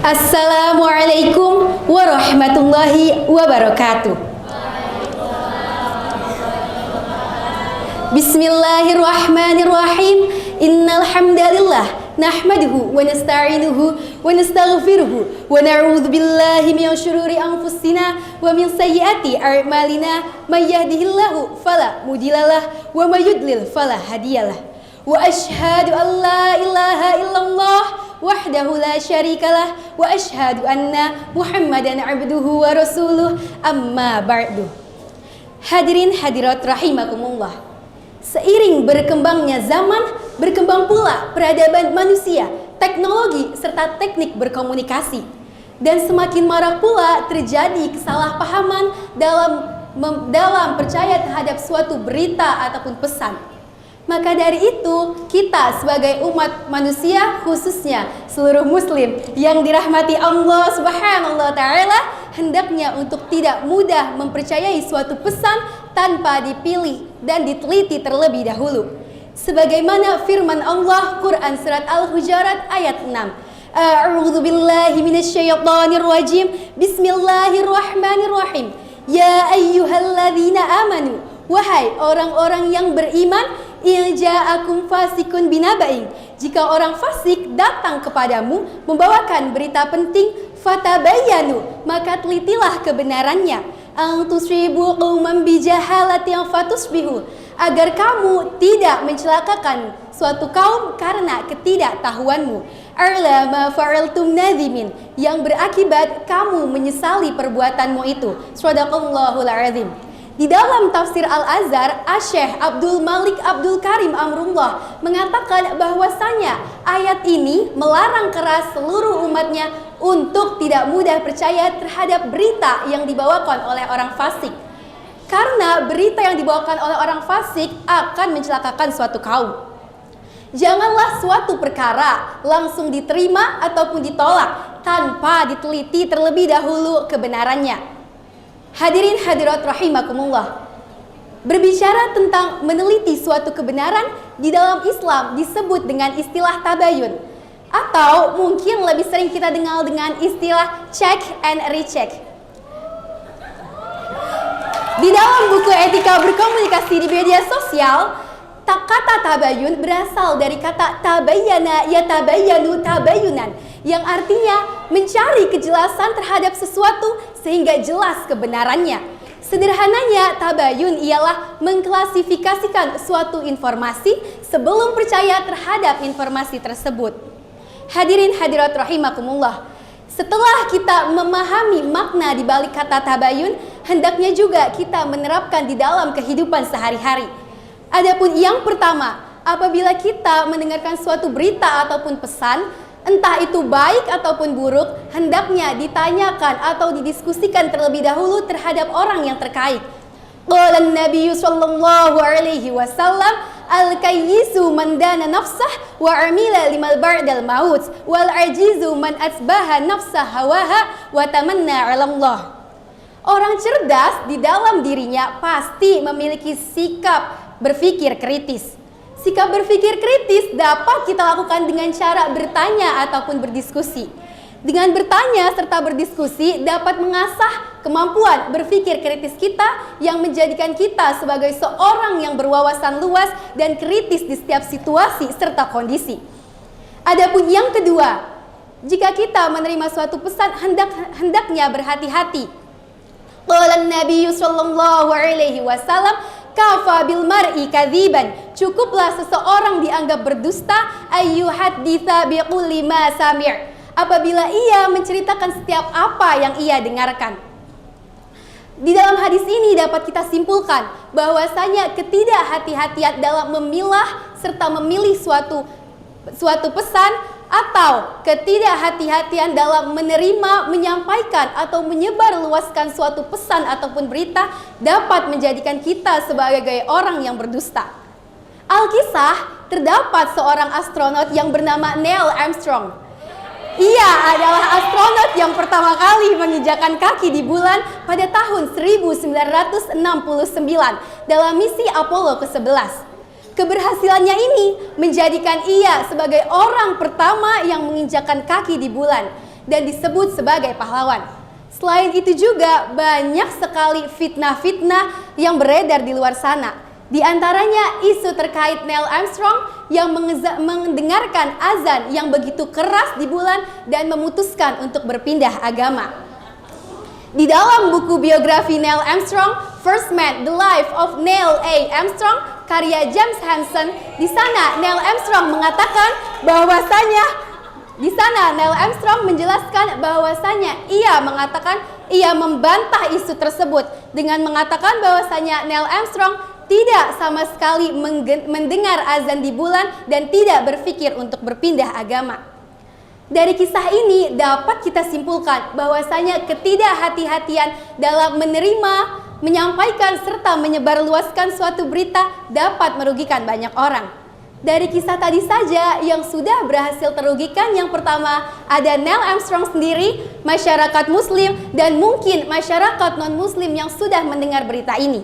Assalamualaikum warahmatullahi wabarakatuh. Bismillahirrahmanirrahim. Innal hamdalillah nahmaduhu wa nasta'inuhu wa nastaghfiruhu wa na'udzu billahi min syururi anfusina wa min sayyiati a'malina. May yahdihillahu fala mudhillalah wa may yudlil fala hadiyalah. Wa asyhadu an la ilaha illallah wahdahu la syarikalah wa asyhadu anna Muhammadan abduhu wa rasuluh, amma ba'du. Hadirin hadirat rahimakumullah. Seiring berkembangnya zaman, berkembang pula peradaban manusia, teknologi serta teknik berkomunikasi. Dan semakin marak pula terjadi kesalahpahaman dalam percaya terhadap suatu berita ataupun pesan. Maka dari itu, kita sebagai umat manusia, khususnya seluruh muslim yang dirahmati Allah Subhanahu wa Ta'ala, hendaknya untuk tidak mudah mempercayai suatu pesan tanpa dipilih dan diteliti terlebih dahulu. Sebagaimana firman Allah Quran surat Al-Hujurat ayat 6. A'udzu billahi minasyaitonir rajim. Bismillahirrahmanirrahim. Ya ayyuhalladzina amanu, wahai orang-orang yang beriman, Ja'akum fasikun binaba'in, jika orang fasik datang kepadamu membawakan berita penting, fatabayyanu, maka telitilah kebenarannya, ang tusibu qauman bijahalatin fatusbihu, agar kamu tidak mencelakakan suatu kaum karena ketidaktahuanmu, arla ma fa'altum nadhimin, yang berakibat kamu menyesali perbuatanmu itu. Shadaqallahul azim. Di dalam tafsir Al-Azhar, Asy-Syaikh Abdul Malik Abdul Karim Amrullah mengatakan bahwasanya ayat ini melarang keras seluruh umatnya untuk tidak mudah percaya terhadap berita yang dibawakan oleh orang fasik. Karena berita yang dibawakan oleh orang fasik akan mencelakakan suatu kaum. Janganlah suatu perkara langsung diterima ataupun ditolak tanpa diteliti terlebih dahulu kebenarannya. Hadirin hadirat rahimakumullah. Berbicara tentang meneliti suatu kebenaran di dalam Islam disebut dengan istilah tabayun, atau mungkin lebih sering kita dengar dengan istilah check and recheck. Di dalam buku etika berkomunikasi di media sosial, kata tabayun berasal dari kata tabayyana yatabayyanu tabayunan, yang artinya mencari kejelasan terhadap sesuatu sehingga jelas kebenarannya. Sederhananya, tabayun ialah mengklasifikasikan suatu informasi sebelum percaya terhadap informasi tersebut. Hadirin hadirat rahimakumullah. Setelah kita memahami makna di balik kata tabayun, hendaknya juga kita menerapkan di dalam kehidupan sehari-hari. Adapun yang pertama, apabila kita mendengarkan suatu berita ataupun pesan, entah itu baik ataupun buruk, hendaknya ditanyakan atau didiskusikan terlebih dahulu terhadap orang yang terkait. Qala an-nabiy sallallahu alaihi wasallam, al-kayyisu man dana nafsah wa amila limal ba'dal maut wal ajizu man asbaha nafsah hawaha wa tamanna 'ala Allah. Orang cerdas di dalam dirinya pasti memiliki sikap berpikir kritis. Sikap berpikir kritis dapat kita lakukan dengan cara bertanya ataupun berdiskusi. Dengan bertanya serta berdiskusi dapat mengasah kemampuan berpikir kritis kita yang menjadikan kita sebagai seorang yang berwawasan luas dan kritis di setiap situasi serta kondisi. Adapun yang kedua, jika kita menerima suatu pesan hendaknya berhati-hati. Qala an-nabiy sallallahu alaihi wasallam, kafa bil mar'i kadziban, cukuplah seseorang dianggap berdusta ayyuhadditsa biqulli ma sami', apabila ia menceritakan setiap apa yang ia dengarkan. Di dalam hadis ini dapat kita simpulkan bahwasanya ketidakhati-hatian dalam memilah serta memilih suatu pesan, atau ketidakhati-hatian dalam menerima, menyampaikan atau menyebarluaskan suatu pesan ataupun berita dapat menjadikan kita sebagai orang yang berdusta. Alkisah, terdapat seorang astronot yang bernama Neil Armstrong. Ia adalah astronot yang pertama kali menginjakan kaki di bulan pada tahun 1969 dalam misi Apollo ke-11. Keberhasilannya ini menjadikan ia sebagai orang pertama yang menginjakkan kaki di bulan. dan disebut sebagai pahlawan. Selain itu juga banyak sekali fitnah-fitnah yang beredar di luar sana. Di antaranya isu terkait Neil Armstrong yang mendengarkan azan yang begitu keras di bulan dan memutuskan untuk berpindah agama. Di dalam buku biografi Neil Armstrong, First Man: The Life of Neil A. Armstrong, karya James Hansen, di sana Neil Armstrong mengatakan bahwasanya Neil Armstrong menjelaskan bahwasanya ia membantah isu tersebut dengan mengatakan bahwasanya Neil Armstrong tidak sama sekali mendengar azan di bulan dan tidak berpikir untuk berpindah agama. Dari kisah ini dapat kita simpulkan bahwasanya ketidakhati-hatian dalam menerima, menyampaikan serta menyebarluaskan suatu berita dapat merugikan banyak orang. Dari kisah tadi saja yang sudah berhasil terugikan, yang pertama ada Neil Armstrong sendiri, masyarakat muslim, dan mungkin masyarakat non-muslim yang sudah mendengar berita ini.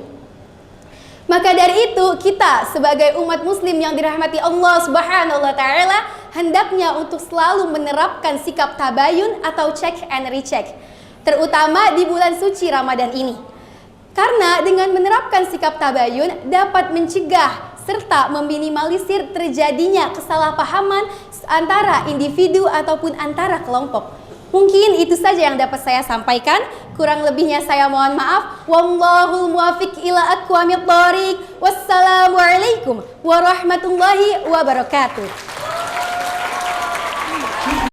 Maka dari itu kita sebagai umat muslim yang dirahmati Allah Subhanahu wa taala hendaknya untuk selalu menerapkan sikap tabayun atau check and recheck, terutama di bulan suci Ramadan ini. Karena dengan menerapkan sikap tabayun dapat mencegah serta meminimalisir terjadinya kesalahpahaman antara individu ataupun antara kelompok. Mungkin itu saja yang dapat saya sampaikan. Kurang lebihnya saya mohon maaf. Wallahul muwaffiq ila aqwamit thoriq. Wassalamualaikum warahmatullahi wabarakatuh.